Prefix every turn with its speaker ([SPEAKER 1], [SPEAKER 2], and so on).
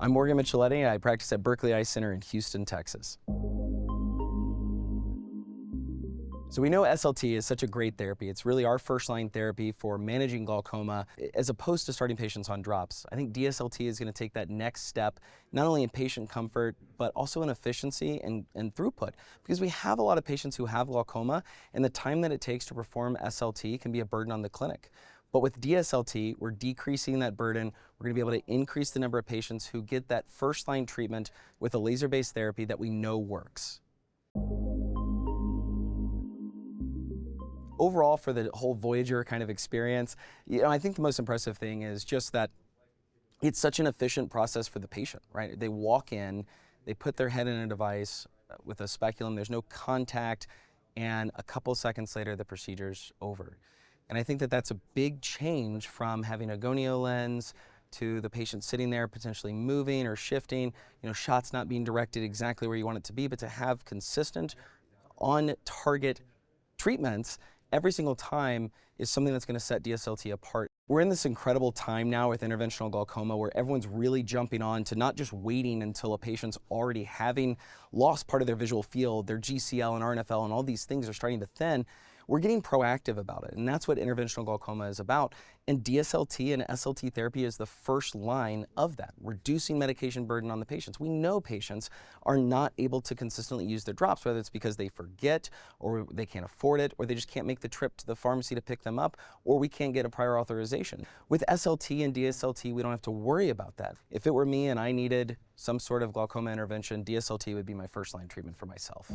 [SPEAKER 1] I'm Morgan Micheletti. I practice at Berkeley Eye Center in Houston, Texas. So we know SLT is such a great therapy. It's really our first-line therapy for managing glaucoma as opposed to starting patients on drops. I think DSLT is going to take that next step, not only in patient comfort, but also in efficiency and throughput. Because we have a lot of patients who have glaucoma, and the time that it takes to perform SLT can be a burden on the clinic. But with DSLT, we're decreasing that burden. We're going to be able to increase the number of patients who get that first-line treatment with a laser-based therapy that we know works. Overall, for the whole Voyager kind of experience, I think the most impressive thing is just that it's such an efficient process for the patient, right? They walk in, they put their head in a device with a speculum, there's no contact, and a couple seconds later, the procedure's over. And I think that that's a big change from having a gonio lens to the patient sitting there potentially moving or shifting, shots not being directed exactly where you want it to be, but to have consistent, on-target treatments every single time is something that's going to set DSLT apart. We're in this incredible time now with interventional glaucoma where everyone's really jumping on to not just waiting until a patient's already having lost part of their visual field, their GCL and RNFL and all these things are starting to thin. We're getting proactive about it, and that's what interventional glaucoma is about. And DSLT and SLT therapy is the first line of that, reducing medication burden on the patients. We know patients are not able to consistently use their drops, whether it's because they forget, or they can't afford it, or they just can't make the trip to the pharmacy to pick them up, or we can't get a prior authorization. With SLT and DSLT, we don't have to worry about that. If it were me and I needed some sort of glaucoma intervention, DSLT would be my first line treatment for myself.